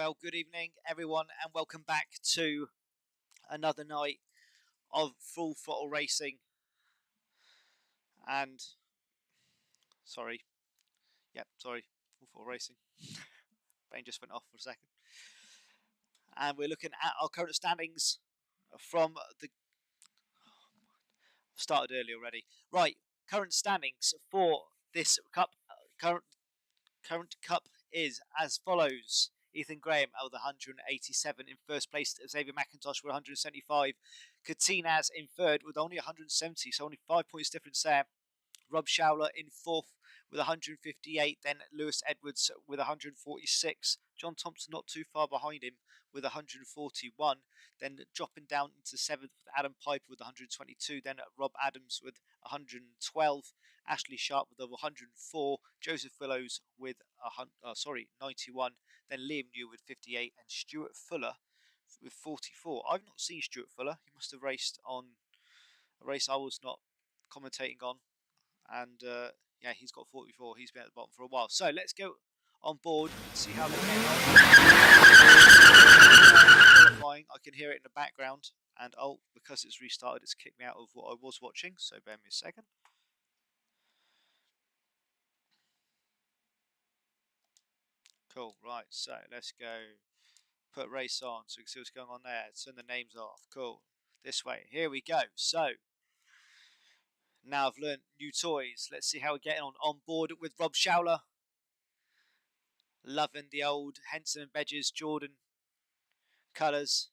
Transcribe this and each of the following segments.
Well, good evening, everyone, and welcome back to another night of full throttle racing. And full throttle racing. Brain just went off for a second. And we're looking at our current standings from the. Started early already. Right, current standings for this cup. Current cup is as follows. Ethan Graham with 187 in first place. Xavier McIntosh with 175. Katinaz in third with only 170, so only 5 points difference there. Rob Schowler in fourth with 158. Then Lewis Edwards with 146. John Thompson not too far behind him with 141. Then dropping down into seventh with Adam Piper with 122. Then Rob Adams with 112. Ashley Sharp with 104. Joseph Willows with 91. Then Liam New with 58. And Stuart Fuller with 44. I've not seen Stuart Fuller. He must have raced on a race I was not commentating on. And yeah, he's got 44. He's been at the bottom for a while. So let's go on board and see how they're getting on. Qualifying, I can hear it in the background. And because it's restarted, it's kicked me out of what I was watching. So bear me a second. Cool, right. So let's go put race on so we can see what's going on there. Turn the names off. Cool. This way. Here we go. So now I've learned new toys. Let's see how we're getting on board with Rob Schowler. Loving the old Henson and Bedges Jordan colours.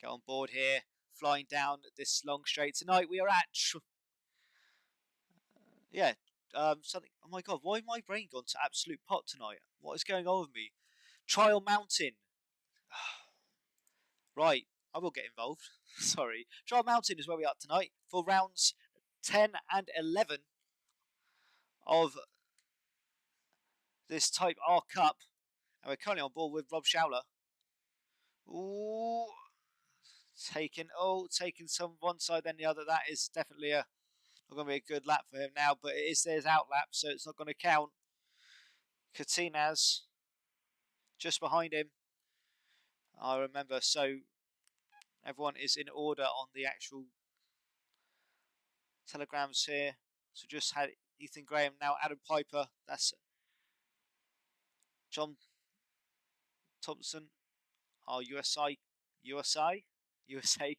Get on board here. Flying down this long straight. Tonight we are at... something. Oh my god, why my brain gone to absolute pot tonight? What is going on with me? Trial Mountain. Right, I will get involved. Sorry. Trial Mountain is where we are tonight for rounds 10 and 11 of this Type R Cup. And we're currently on board with Rob Schowler. Ooh, taking some one side then the other. That is definitely not going to be a good lap for him now, but it is his out lap, so it's not going to count. Katinaz just behind him. I remember, so everyone is in order on the actual telegrams here. So just had Ethan Graham, now Adam Piper. That's John Thompson, our USA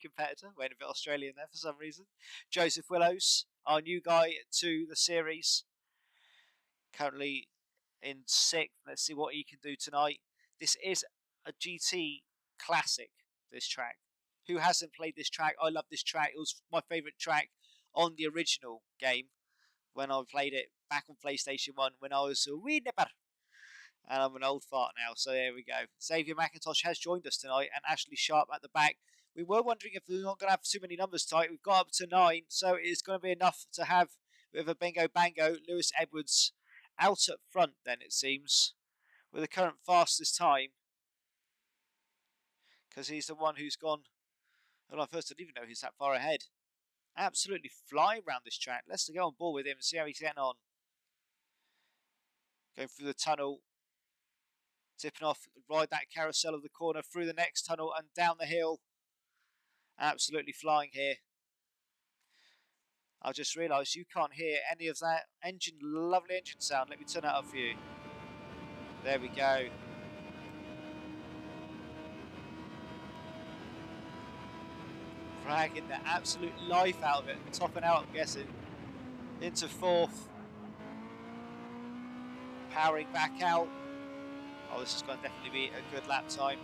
competitor. Went a bit Australian there for some reason. Joseph Willows, our new guy to the series. Currently in sixth. Let's see what he can do tonight. This is a GT classic, this track. Who hasn't played this track? I love this track. It was my favourite track on the original game when I played it back on PlayStation 1 when I was a wee nipper. And I'm an old fart now, so there we go. Xavier McIntosh has joined us tonight, and Ashley Sharp at the back. We were wondering if we're not going to have too many numbers tonight. We've got up to 9, so it's going to be enough to have with a bingo bango. Lewis Edwards out at front then, it seems, with the current fastest time. Because he's the one who's gone... Well, first I didn't even know he's that far ahead. Absolutely flying around this track. Let's go on board with him and see how he's getting on. Going through the tunnel. Tipping off, ride that carousel of the corner through the next tunnel and down the hill. Absolutely flying here. I just realised you can't hear any of that lovely engine sound. Let me turn that up for you. There we go. Dragging the absolute life out of it. Topping out, I'm guessing. Into fourth. Powering back out. Oh, this is going to definitely be a good lap time.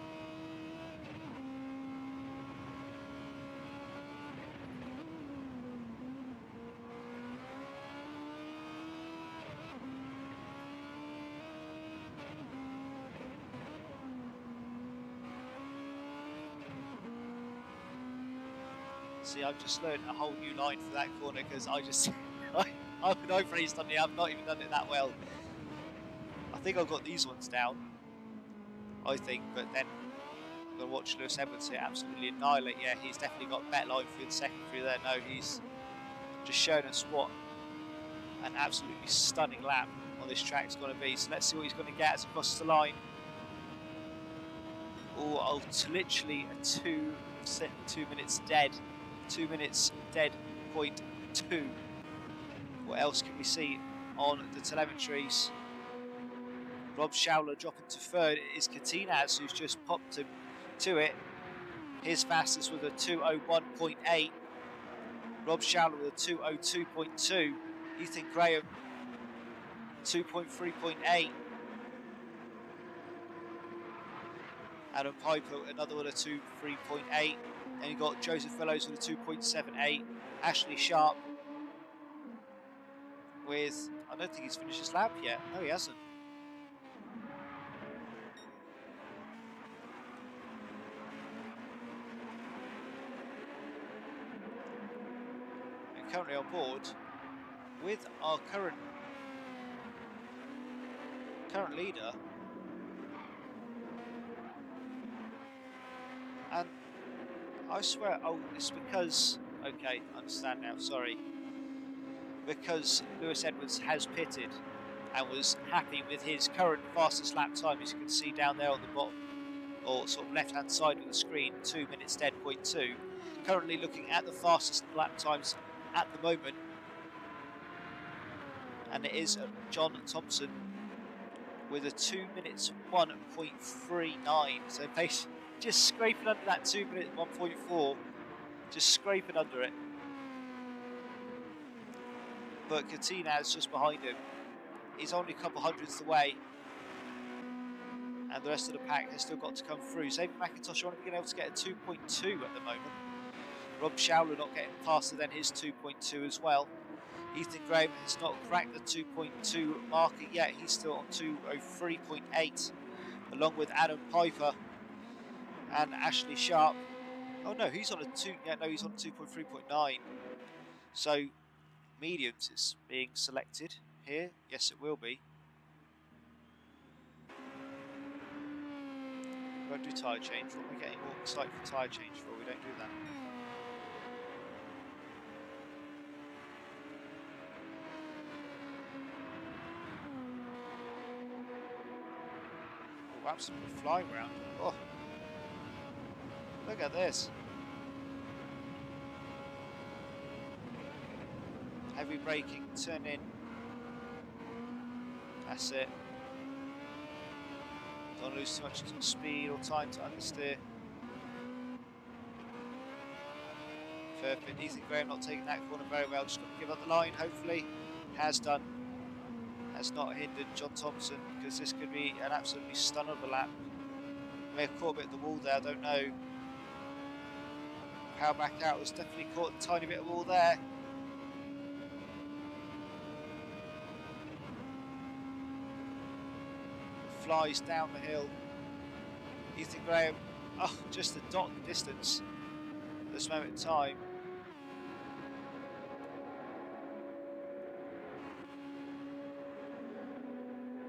See, I've just learned a whole new line for that corner because I've raced on it. I've not even done it that well. I think I've got these ones down. I think, but then I'm going to watch Lewis Edwards here absolutely annihilate. Yeah, he's definitely got better line through the second through there. No, he's just shown us what an absolutely stunning lap on this track is going to be. So let's see what he's going to get as he crosses the line. or literally a 2 minutes dead. 2 minutes dead, 0.2. What else can we see on the telemetries? Rob Schauler dropping to third. It is Katinaz who's just popped him to it. His fastest with a 2:01.8. Rob Schauler with a 2:02.2. Ethan Graham 2.3.8. Adam Piper another one, a 2.3.8. Then you got Joseph Fellows with a 2.78. Ashley Sharp with, I don't think he's finished his lap yet. No, he hasn't. And currently on board with our current leader. And I swear, oh, it's because, okay, I understand now, sorry. Because Lewis Edwards has pitted and was happy with his current fastest lap time, as you can see down there on the bottom, or sort of left-hand side of the screen, 2 minutes dead, 0.2. Currently looking at the fastest lap times at the moment, and it is John Thompson with a 2 minutes 1.39. So basically just scraping under that 2 minute 1.4, just scraping under it. But Katinaz just behind him. He's only a couple hundredths away, and the rest of the pack has still got to come through. Xavier McIntosh only being able to get a 2.2 at the moment. Rob Schauler not getting faster than his 2.2 as well. Ethan Graham has not cracked the 2.2 marker yet. He's still on 2:03.8, along with Adam Piper and Ashley Sharp. Oh no, he's on a 2. Yeah, no, he's on 2.3.9. So mediums is being selected here. Yes, it will be. We won't do tyre change. What are we getting more excited for tyre change for? We don't do that. Oh, absolutely flying round. Oh, look at this. Heavy braking, turn in. That's it. Don't lose too much speed or time to understeer. Perfect. Ethan Graham not taking that corner very well. Just got to give up the line, hopefully. Has done. Has not hindered John Thompson, because this could be an absolutely stunner of a lap. May have caught a bit of the wall there, I don't know. Power back out, was definitely caught a tiny bit of wall there. Flies down the hill. Ethan Graham, oh, just a dot distance at this moment in time.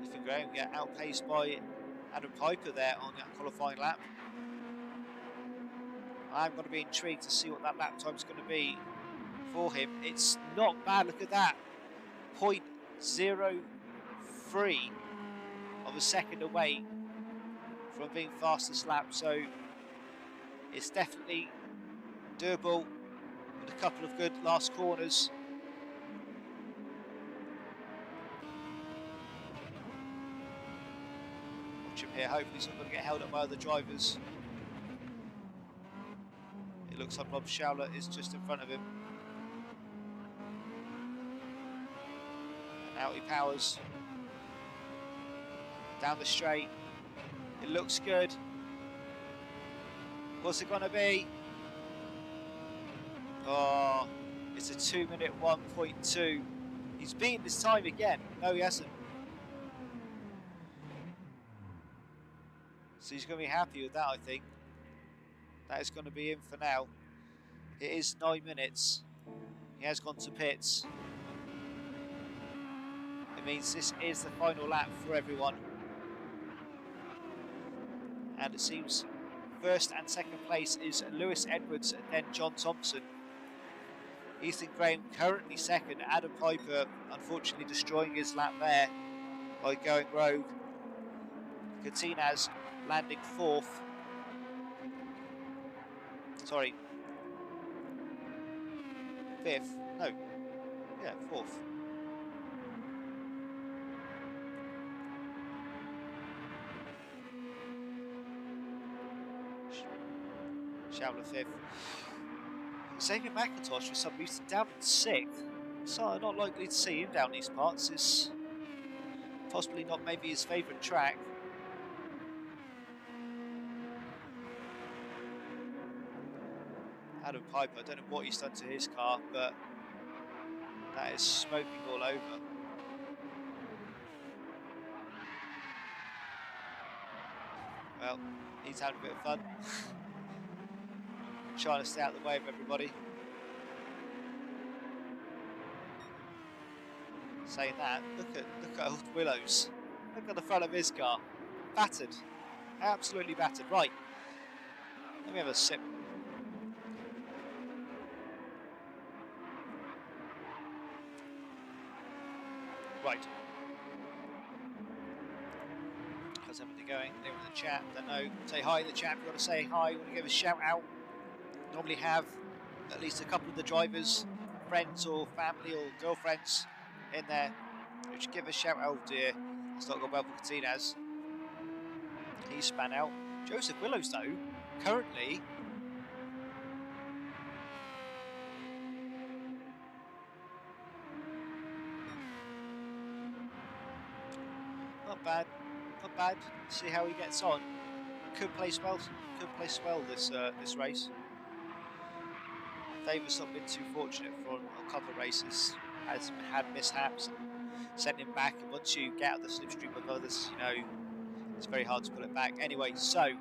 Ethan Graham get outpaced by Adam Piper there on that qualifying lap. I'm going to be intrigued to see what that lap time is going to be for him. It's not bad, look at that. 0.03 of a second away from being fastest lap, so it's definitely doable with a couple of good last corners. Watch him here, hopefully he's not going to get held up by other drivers. It looks like Rob Schauler is just in front of him. And out he powers. Down the straight. It looks good. What's it going to be? Oh, it's a 2 minute 1.2. He's beaten this time again. No, he hasn't. So he's going to be happy with that, I think. That is going to be in for now. It is 9 minutes. He has gone to pits. It means this is the final lap for everyone. And it seems first and second place is Lewis Edwards and then John Thompson. Ethan Graham currently second. Adam Piper unfortunately destroying his lap there by going rogue. Katinaz landing fourth. Sorry. 5th. No. Yeah, 4th. Showler 5th. Xavier McIntosh for some reason down in 6th. So I'm not likely to see him down these parts. It's possibly not maybe his favourite track. Adam Piper, I don't know what he's done to his car, but that is smoking all over. Well, he's having a bit of fun. Trying to stay out of the way of everybody. Saying that, look at old Willows. Look at the front of his car. Battered. Absolutely battered. Right. Let me have a sip. Right. How's everything going? Anyone in the chat? Don't know. Say hi in the chat if you want to say hi. You want to give a shout out. Normally have at least a couple of the drivers, friends or family or girlfriends in there. You should give a shout out. Oh dear. It's not gone well for Catinaz. He's span out. Joseph Willows though, currently not bad. Not bad. See how he gets on. Could place well. Could place well this this race. Davis not been too fortunate for a couple of races. Has had mishaps and sent him back. And once you get out of the slipstream of others, you know it's very hard to pull it back. Anyway, so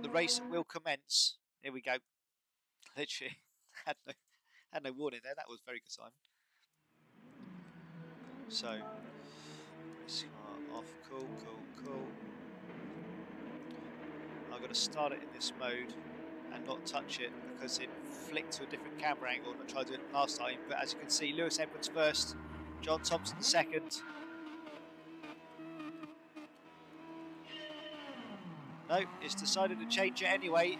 the race will commence. Here we go. Literally had no warning there. That was very good time. So race car off. Cool. I'm going to start it in this mode and not touch it because it flicked to a different camera angle and I tried to do it last time. But as you can see, Lewis Edwards first, John Thompson second. No, it's decided to change it anyway.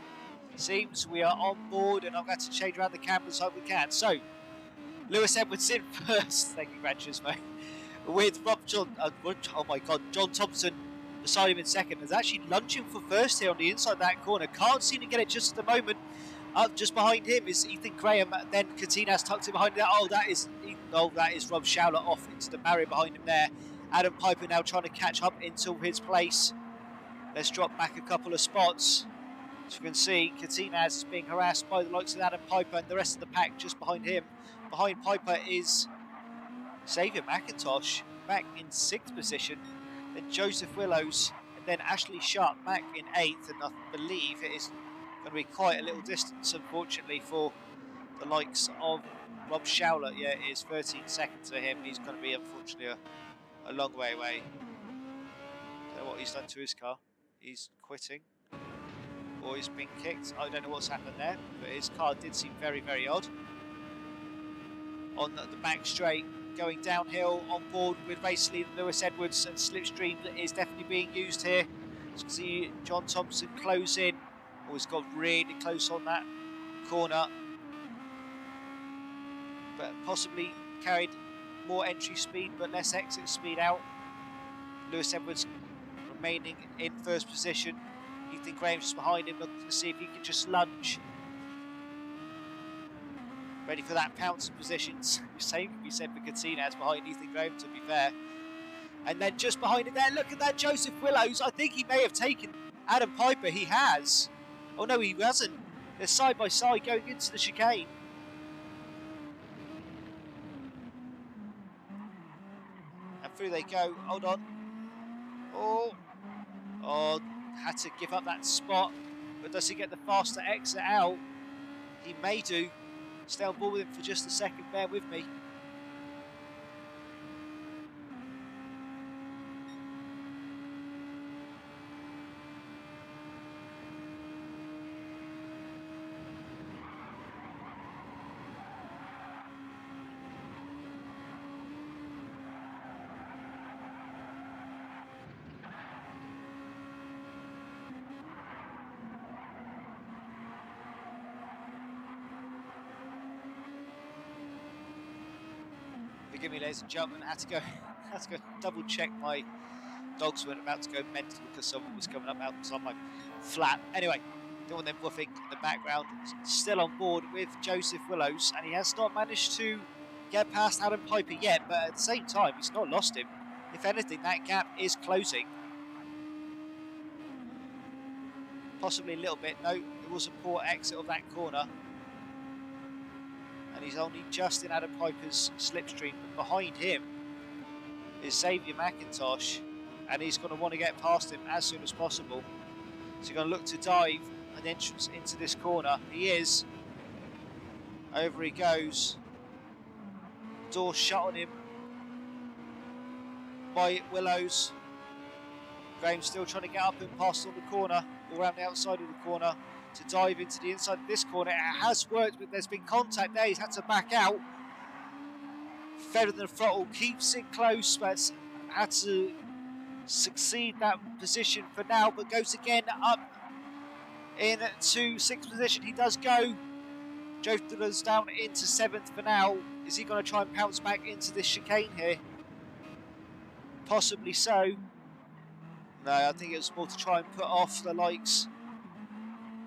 Seems we are on board and I'm going to change around the cameras like we can. So, Lewis Edwards in first. Thank you, Gratchers, mate. With oh my God, John Thompson beside him in second. Is actually lunging for first here on the inside of that corner. Can't seem to get it just at the moment. Up just behind him is Ethan Graham. Then Catinaz tucked in behind that. Oh, that is Rob Schauler off into the barrier behind him there. Adam Piper now trying to catch up into his place. Let's drop back a couple of spots. As you can see, Catinaz is being harassed by the likes of Adam Piper and the rest of the pack just behind him. Behind Piper is Xavier McIntosh back in 6th position. Then Joseph Willows and then Ashley Sharp back in 8th. And I believe it is going to be quite a little distance, unfortunately, for the likes of Rob Schauler. Yeah, it is 13 seconds for him. He's going to be, unfortunately, a long way away. Don't know what he's done to his car. He's quitting. Or he's been kicked. I don't know what's happened there, but his car did seem very, very odd. On the back straight, going downhill on board with basically Lewis Edwards and slipstream that is definitely being used here. As you can see, John Thompson close in. Always got really close on that corner, but possibly carried more entry speed but less exit speed out. Lewis Edwards remaining in first position. Ethan Graham just behind him, looking to see if he can just lunge. Ready for that pouncing position. Same can be said for Catinaz behind Ethan Graham, to be fair. And then just behind it there, look at that, Joseph Willows. I think he may have taken Adam Piper. He has. Oh no, he hasn't. They're side by side going into the chicane. And through they go. Hold on. Oh, had to give up that spot. But does he get the faster exit out? He may do. Stay on board with him for just a second. Bear with me. Forgive me, ladies and gentlemen, I had to go double check my dogs weren't about to go mental because someone was coming up outside my flat. Anyway, don't want them woofing in the background. Still on board with Joseph Willows, and he has not managed to get past Adam Piper yet, but at the same time, he's not lost him. If anything, that gap is closing. Possibly a little bit. No, it was a poor exit of that corner. And he's only just in Adam Piper's slipstream, but behind him is Xavier McIntosh, and he's going to want to get past him as soon as possible. So you're going to look to dive an entrance into this corner. He is. Over he goes. Door shut on him by Willows. Graham still trying to get up and past on the corner, or around the outside of the corner, to dive into the inside of this corner. It has worked, but there's been contact there. He's had to back out. Feather than throttle keeps it close, but had to succeed that position for now, but goes again up into 6th position. He does go. Joe Dillon's down into 7th for now. Is he going to try and pounce back into this chicane here? Possibly so. No, I think it was more to try and put off the likes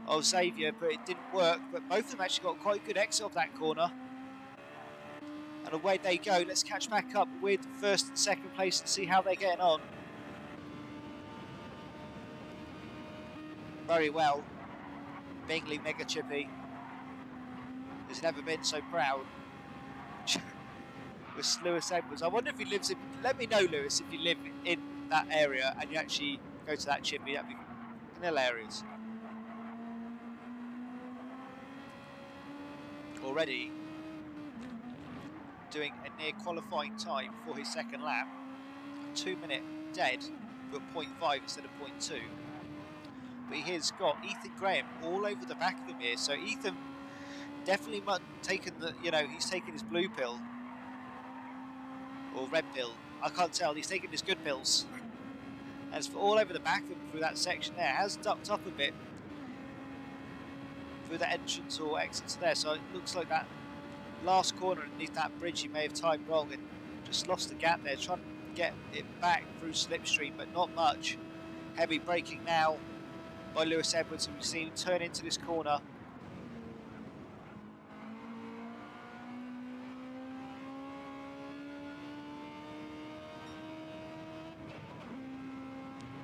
of Xavier, but it didn't work. But both of them actually got quite a good exit of that corner. And away they go. Let's catch back up with 1st and 2nd place and see how they're getting on. Very well. Bingley Mega Chippy has never been so proud. With Lewis Edwards. I wonder if he lives in... Let me know, Lewis, if you live in that area and you actually go to that chippy. That'd be hilarious. Already doing a near qualifying time for his 2nd lap. 2 minute dead, but 0.5 instead of 0.2. But he has got Ethan Graham all over the back of him here. So Ethan definitely taken the, he's taken his blue pill or red pill. I can't tell. He's taken his good pills. And it's all over the back of him through that section there. Has ducked up a bit through the entrance or exits there. So it looks like that last corner underneath that bridge he may have timed wrong and just lost the gap there. Trying to get it back through slipstream, but not much. Heavy braking now by Lewis Edwards, and we've seen him turn into this corner.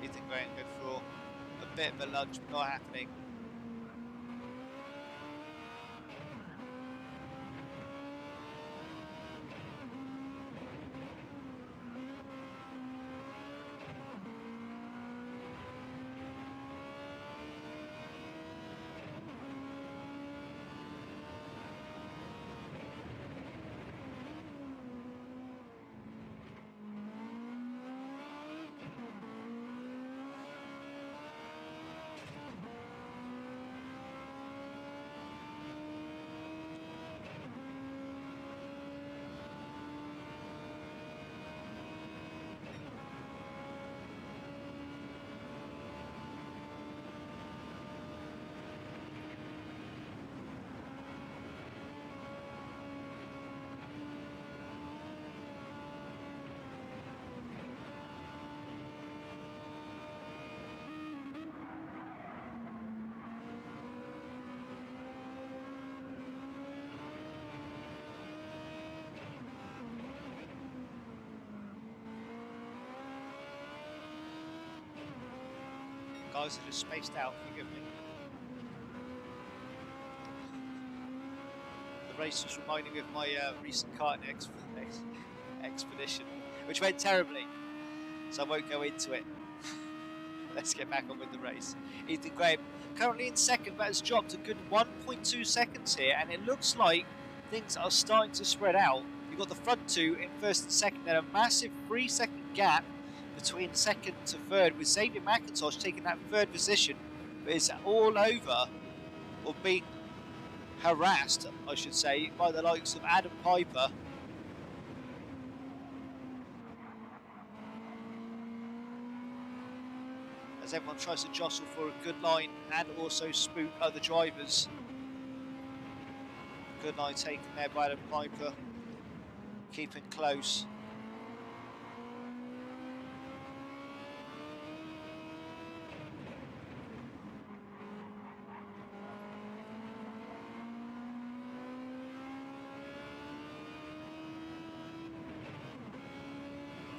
Ethan Graham go for a bit of a lunge, but not happening. Guys are just spaced out, forgive me. The race just reminded me of my recent karting expedition, which went terribly, so I won't go into it. Let's get back on with the race. Ethan Graham currently in 2nd, but has dropped a good 1.2 seconds here, and it looks like things are starting to spread out. You've got the front two in 1st and 2nd, then a massive 3-second gap between 2nd to 3rd, with Xavier McIntosh taking that 3rd position, but it's all over, or being harassed, I should say, by the likes of Adam Piper. As everyone tries to jostle for a good line and also spook other drivers. Good line taken there by Adam Piper. keeping close.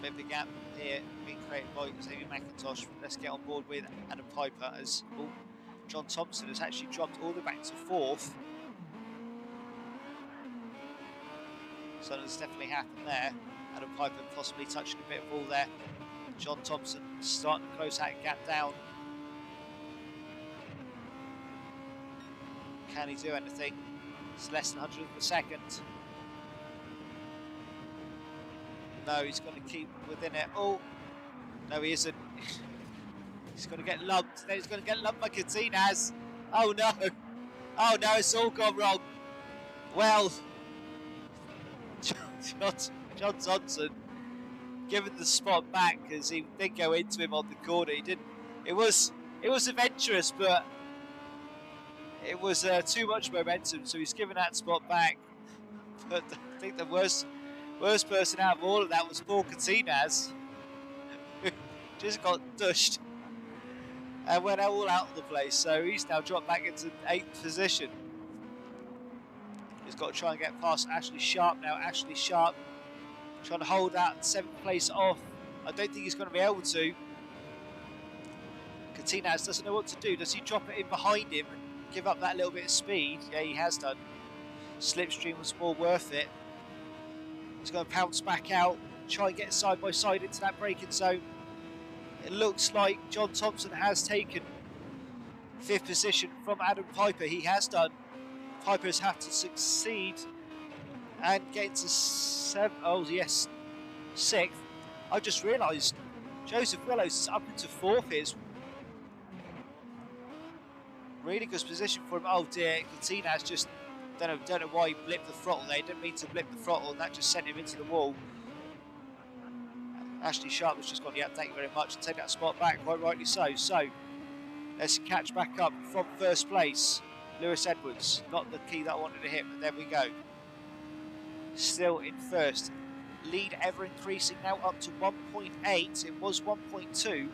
Bit of a gap here being created by Xavier McIntosh. Let's get on board with Adam Piper as John Thompson has actually dropped all the way back to 4th. Something's definitely happened there. Adam Piper possibly touching a bit of ball there. John Thompson starting to close that gap down. Can he do anything? It's less than 100th of a second. No, he's going to keep within it. Oh, no, he isn't. He's going to get lumped. Then he's going to get lumped by Katinaz. Oh, no. Oh, no, it's all gone wrong. Well, John Thompson given the spot back because he did go into him on the corner. He didn't. It was adventurous, but it was too much momentum. So he's given that spot back. But I think the worst person out of all of that was Paul Katinaz, who just got dushed and went all out of the place. So he's now dropped back into 8th position. He's got to try and get past Ashley Sharp now. Ashley Sharp trying to hold that 7th place off. I don't think he's going to be able to. Katinaz doesn't know what to do. Does he drop it in behind him and give up that little bit of speed? Yeah, he has done. Slipstream was more worth it. He's going to pounce back out, try and get side by side into that braking zone. It looks like John Thompson has taken 5th position from Adam Piper. He has done. Piper has had to succeed and get into 7th. Oh yes, 6th. I just realised Joseph Willows is up into 4th. Is really good position for him. Oh dear, Katinaz just don't know why he blipped the throttle there. He didn't mean to blip the throttle, and that just sent him into the wall. Ashley Sharp has just gone, yeah, thank you very much, and take that spot back, quite rightly so. So let's catch back up from 1st place. Lewis Edwards, not the key that I wanted to hit, but there we go. Still in 1st. Lead ever increasing now up to 1.8. It was 1.2.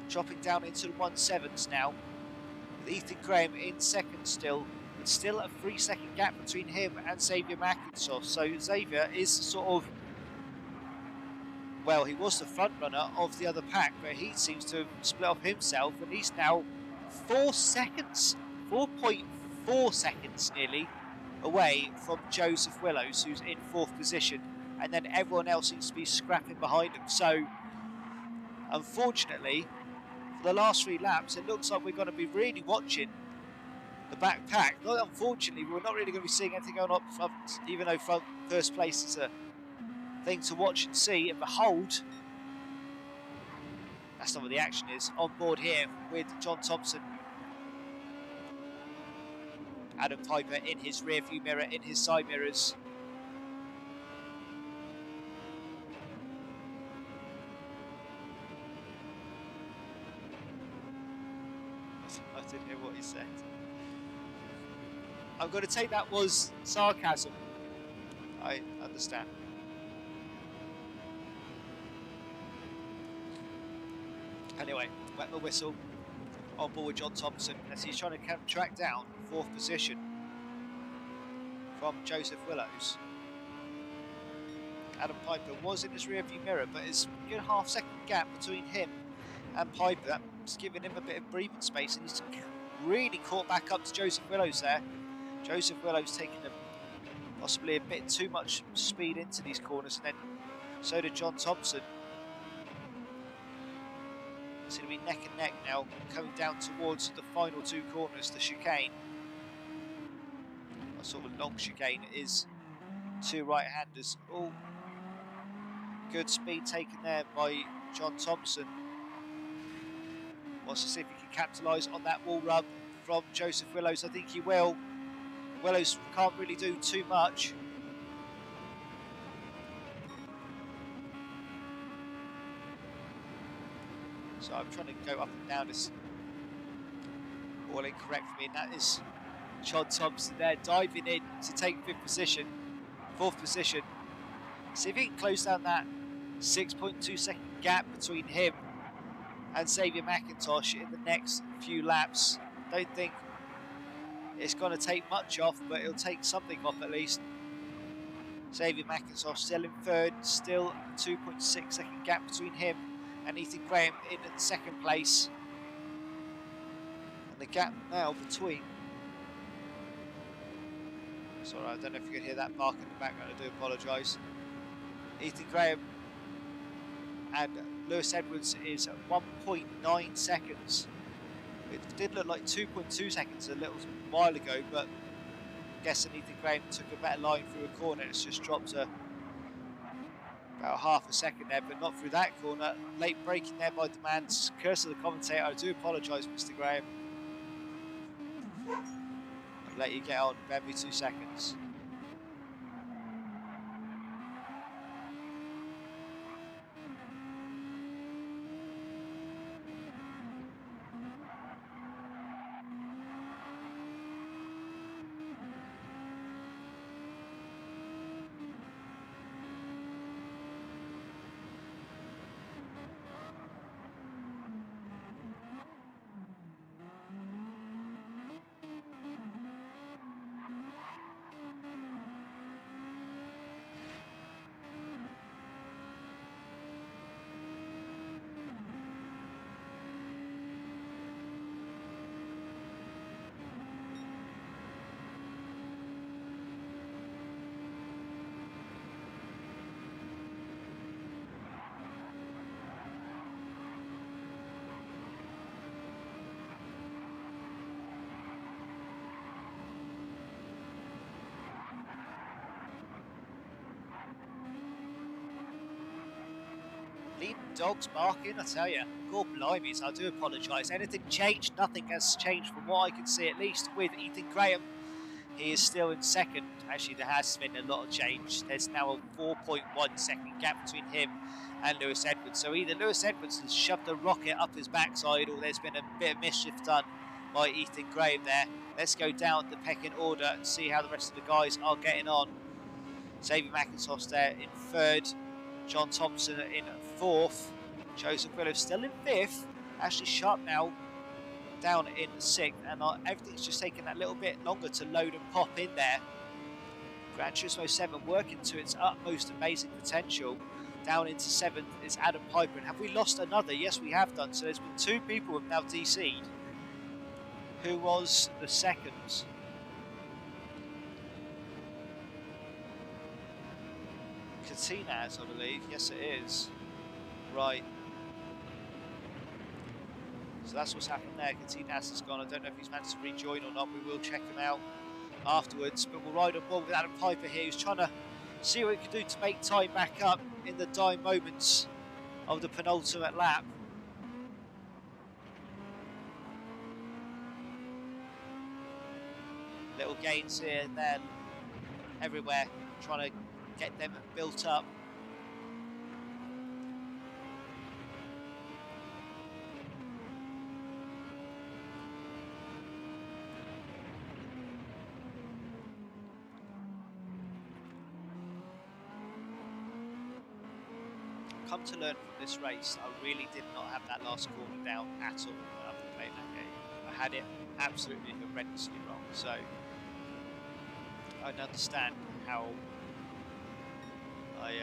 Dropping down into the 1.7s now. With Ethan Graham in 2nd still. But still a 3-second gap between him and Xavier McIntosh. So Xavier is sort of, well, he was the front runner of the other pack, but he seems to have split off himself, and he's now 4 seconds, 4.4 seconds nearly away from Joseph Willows, who's in 4th position, and then everyone else seems to be scrapping behind him. So unfortunately, for the last 3 laps, it looks like we're going to be really watching the back pack. Not unfortunately, we're not really going to be seeing anything going up front, even though 1st place is a thing to watch and see and behold. That's not where the action is. On board here with John Thompson. Adam Piper in his rear view mirror, in his side mirrors. I didn't hear what he said. I'm going to take that was sarcasm. I understand. Anyway, wet the whistle. On board with John Thompson as he's trying to track down 4th position from Joseph Willows. Adam Piper was in his rear view mirror, but it's a good half-second gap between him and Piper. That's giving him a bit of breathing space, and he's really caught back up to Joseph Willows there. Joseph Willows taking possibly a bit too much speed into these corners, and then so did John Thompson. It's going to be neck and neck now, coming down towards the final 2 corners, the chicane. A sort of long chicane. It is 2 right-handers. Oh, good speed taken there by John Thompson. Wants to see if he can capitalise on that wall rub from Joseph Willows. I think he will. Willows can't really do too much. So I'm trying to go up and down. It's all incorrect for me, and that is John Thompson there diving in to take 5th position. 4th position. See if he can close down that 6.2 second gap between him and Xavier McIntosh in the next few laps. Don't think it's going to take much off, but it'll take something off at least. Xavier McIntosh still in 3rd, still a 2.6 second gap between him and Ethan Graham in 2nd place. And the gap now between... Sorry, I don't know if you can hear that bark in the background, I do apologise. Ethan Graham and Lewis Edwards is 1.9 seconds. It did look like 2.2 seconds a little while ago, but I'm guessing Ethan Graham took a better line through a corner. It's just dropped about half a second there, but not through that corner. Late braking there by demands. Curse of the commentator. I do apologise, Mr. Graham. I'll let you get on. Bear me 2 seconds. Leading dogs barking, I tell you. God blimey, I do apologise. Anything changed? Nothing has changed from what I can see, at least with Ethan Graham. He is still in 2nd. Actually, there has been a lot of change. There's now a 4.1 second gap between him and Lewis Edwards. So either Lewis Edwards has shoved a rocket up his backside, or there's been a bit of mischief done by Ethan Graham there. Let's go down the pecking order and see how the rest of the guys are getting on. Xavier McIntosh there in 3rd. John Thompson in 4th. Joseph Willows still in 5th. Ashley Sharp now down in 6th. And everything's just taking that little bit longer to load and pop in there. Gran Turismo 7 working to its utmost amazing potential. Down into 7th is Adam Piper. And have we lost another? Yes, we have done. So there's been 2 people who have now DC'd. Who was the 2nd? Katinaz, I believe. Yes, it is. Right. So that's what's happened there. Katinaz has gone. I don't know if he's managed to rejoin or not. We will check him out afterwards. But we'll ride on board with Adam Piper here, who's trying to see what he can do to make time back up in the dying moments of the penultimate lap. Little gains here and there, everywhere, trying to get them built up. Come to learn from this race, I really did not have that last corner down at all when I've been playing that game. I had it absolutely horrendously wrong, so I don't understand how I've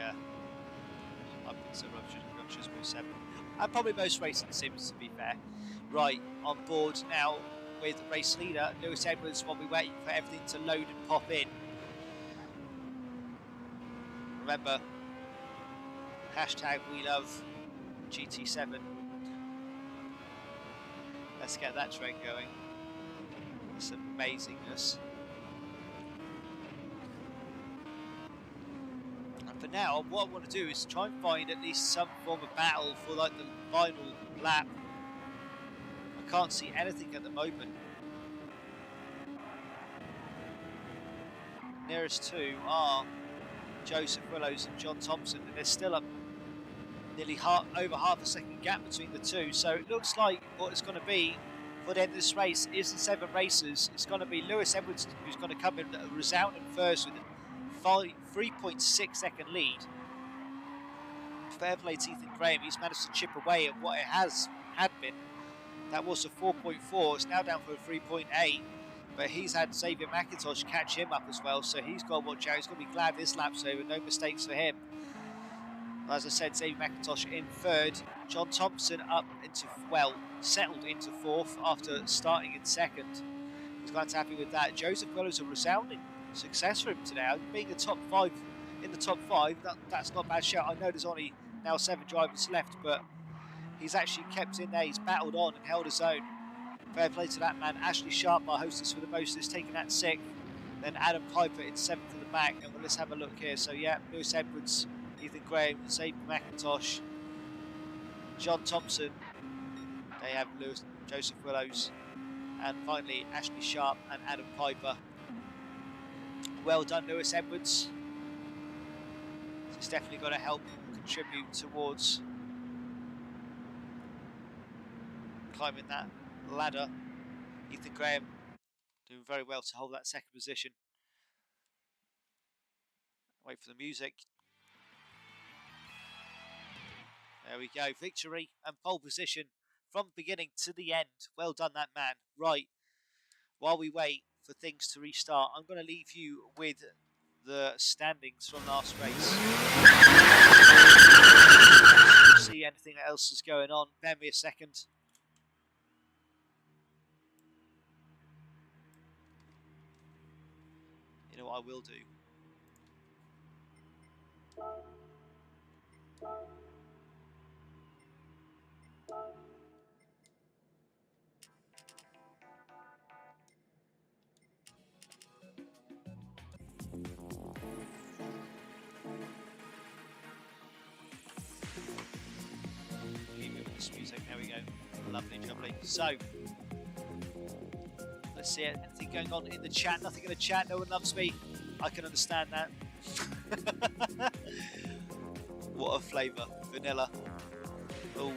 been so rupturous with 7. And probably most racing sims, to be fair. Right, on board now with race leader Lewis Edwards while we wait for everything to load and pop in. Remember, hashtag we love GT7. Let's get that train going. It's amazingness. And for now, what I want to do is try and find at least some form of battle for like the final lap. I can't see anything at the moment. Nearest 2 are Joseph Willows and John Thompson, and there's still a nearly over half a second gap between the 2, so it looks like what it's going to be for the end of this race is the 7 racers. It's going to be Lewis Edwards who's going to come in resounding first with 3.6 second lead. Fair play to Ethan Graham. He's managed to chip away at what it had been. That was a 4.4. It's now down for a 3.8. But he's had Xavier McIntosh catch him up as well. So he's got to watch out. He's going to be glad this lap's over. No mistakes for him. As I said, Xavier McIntosh in third. John Thompson up into, well, settled into fourth after starting in second. He's glad to happy with that. Joseph Weller's a resounding success for him today. Being a top five, in the top five, that's not a bad shout. I know there's only now 7 drivers left, but he's actually kept in there. He's battled on and held his own. Fair play to that man. Ashley Sharp, our hostess for the mostest, taking that 6th. Then Adam Piper in 7th at the back. And let's have a look here. So yeah, Lewis Edwards, Ethan Graham, Xavier McIntosh, John Thompson. They have Joseph Willows. And finally, Ashley Sharp and Adam Piper. Well done, Lewis Edwards. It's definitely going to help contribute towards climbing that ladder. Ethan Graham doing very well to hold that 2nd position. Wait for the music. There we go. Victory and pole position from beginning to the end. Well done, that man. Right. While we wait for things to restart, I'm going to leave you with the standings from last race. See anything else is going on. Bear me a second. You know what I will do? Music, there we go. Lovely, lovely. So, let's see it. Anything going on in the chat? Nothing in the chat. No one loves me. I can understand that. What a flavour. Vanilla. Oh.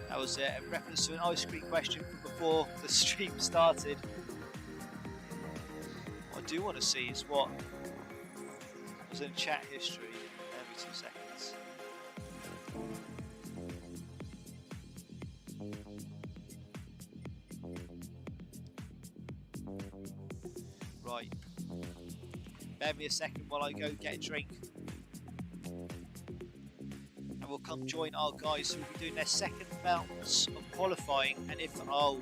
That was a reference to an ice cream question from before the stream started. What I do want to see is what was in chat history. Every 2 seconds. Right. Bear me a second while I go get a drink. And we'll come join our guys who will be doing their 2nd bounce of qualifying. And if, oh,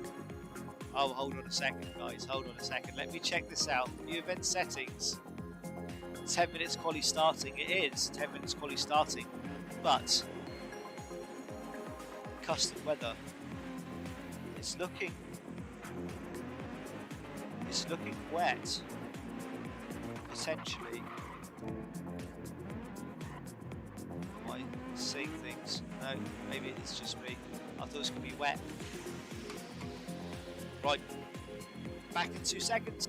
hold on a second, guys. Hold on a second. Let me check this out. New event settings. 10 minutes quali starting. It is 10 minutes quali starting. But custom weather. It's looking wet, potentially. Am I seeing things? No, maybe it's just me. I thought it was going to be wet. Right, back in 2 seconds.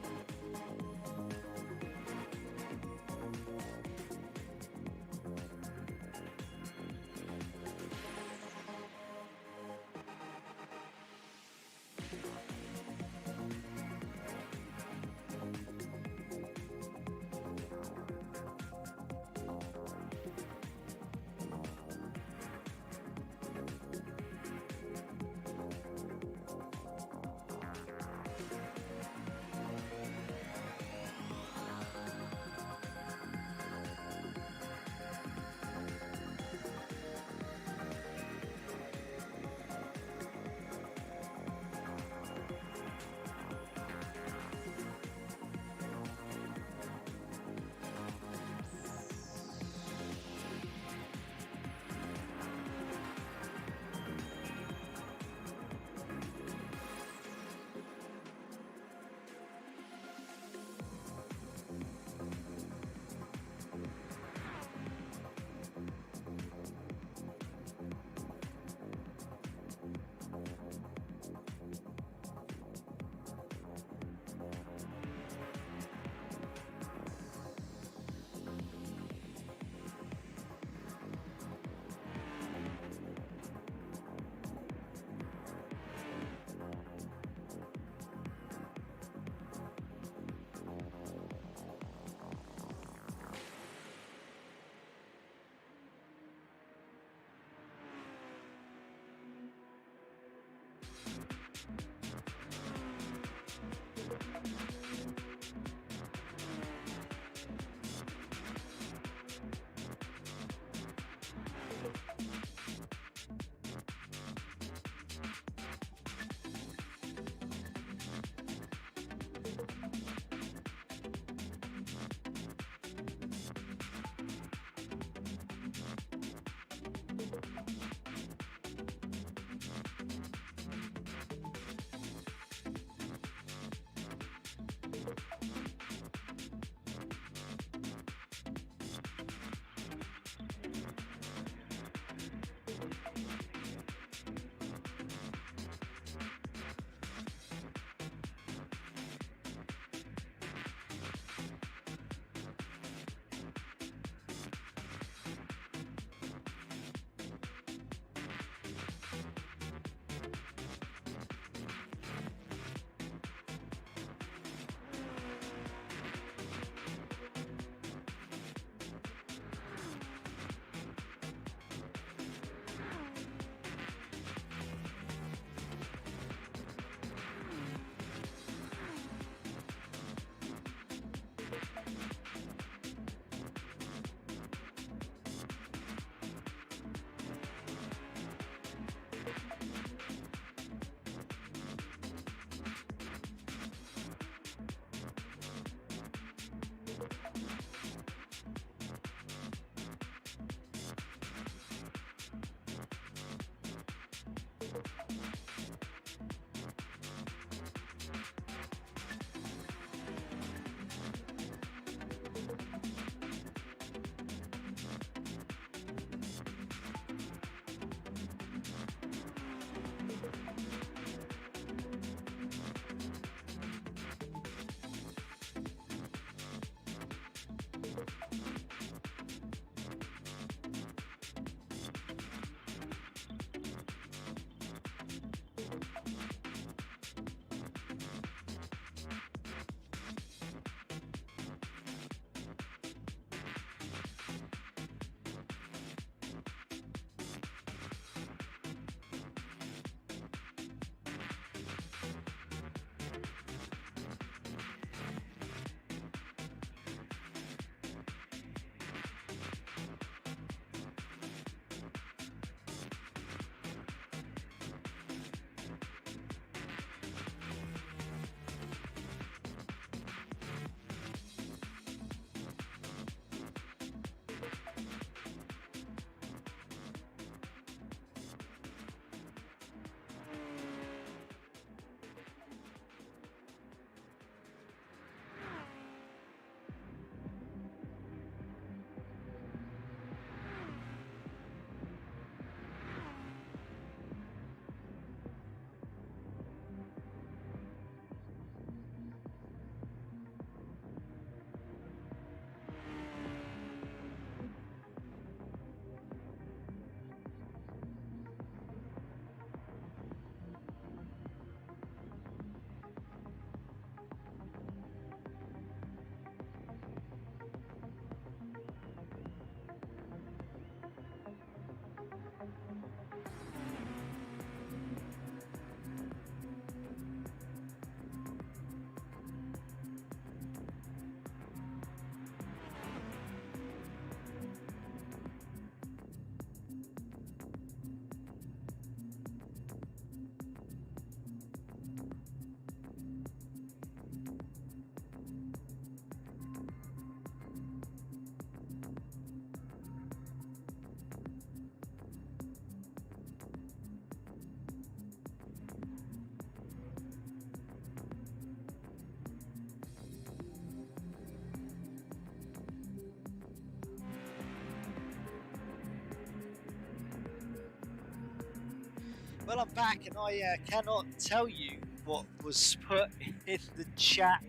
Well, I'm back, and I cannot tell you what was put in the chat,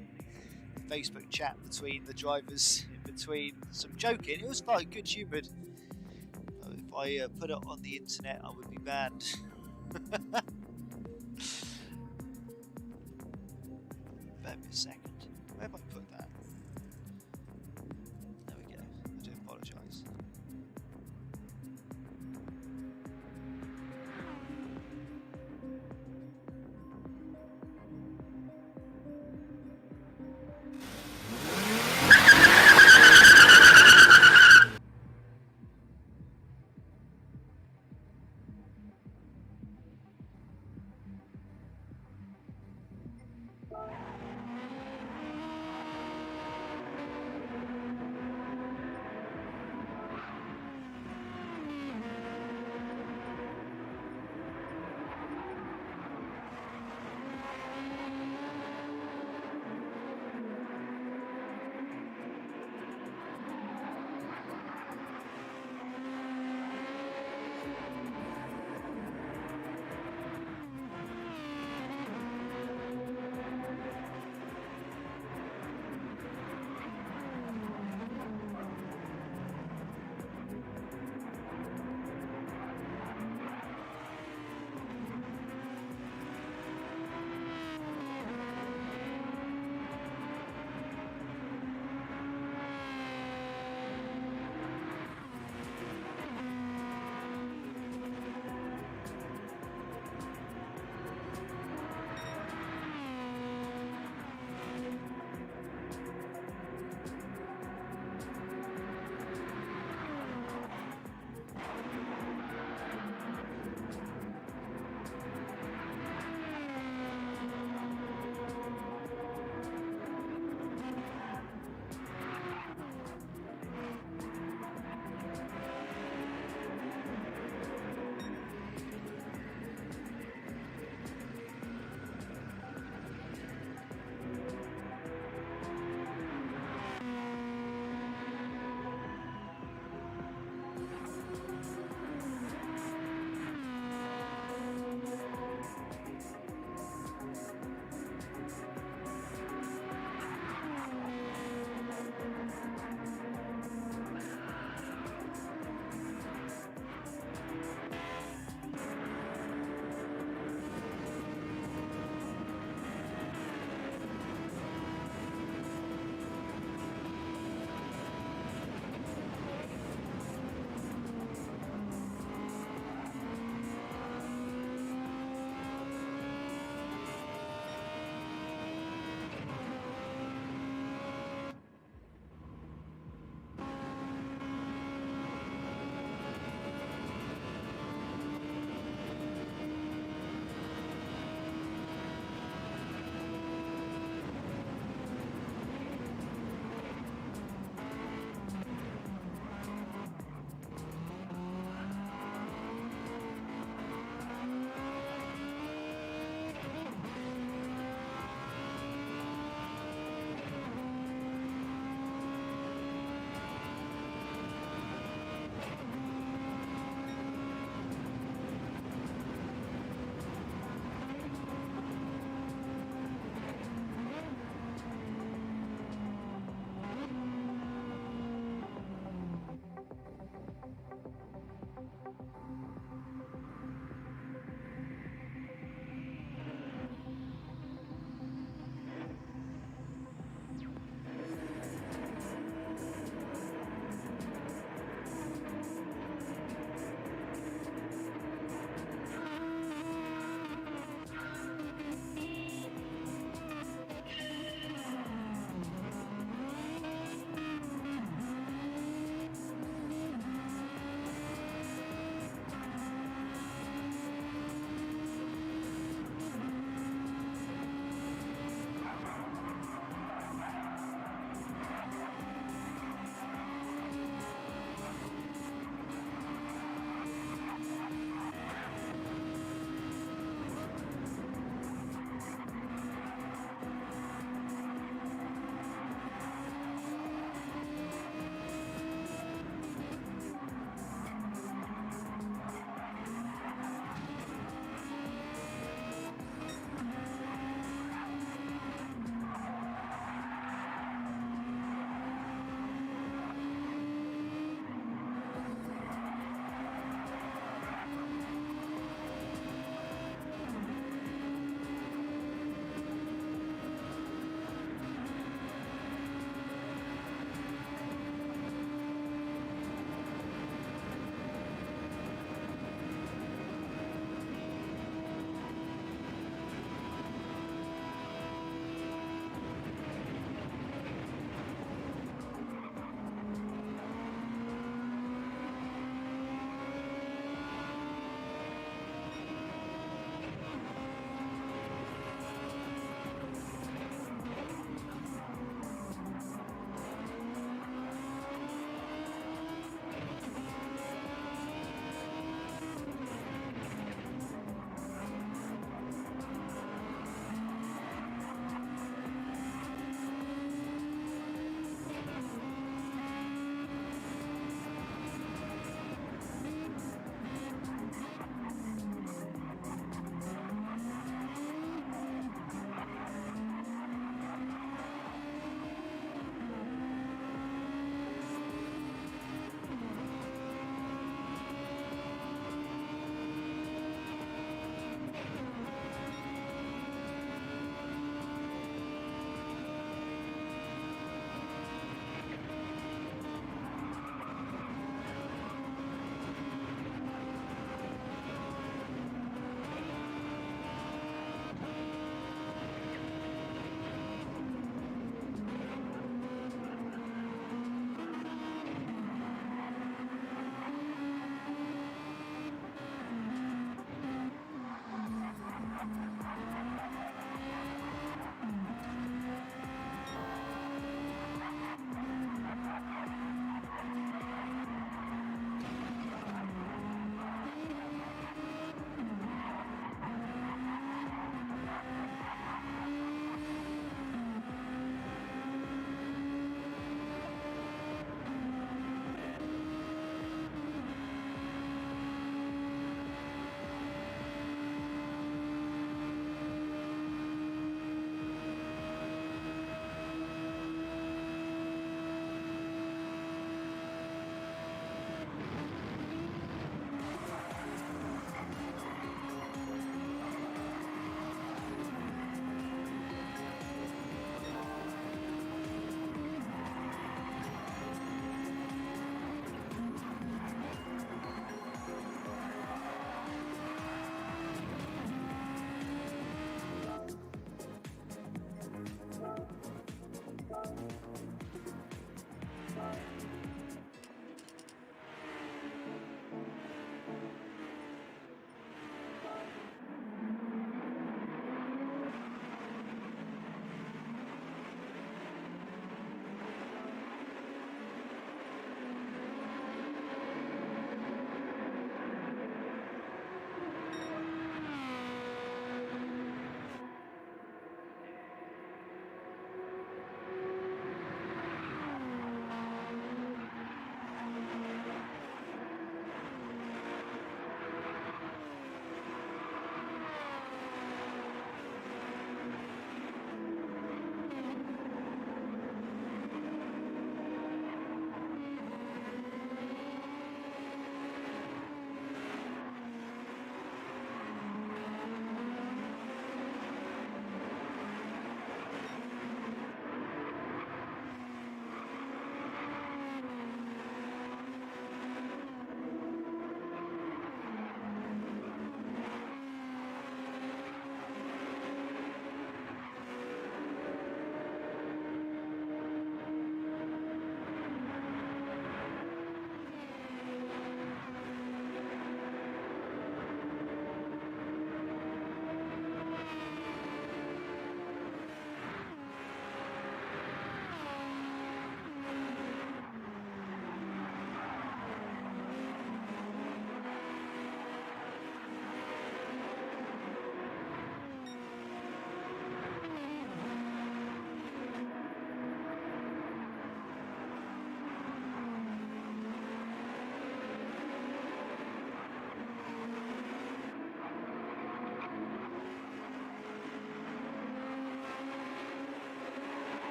Facebook chat between the drivers, in between some joking. It was quite good humoured. If I put it on the internet, I would be banned. Bear me a second.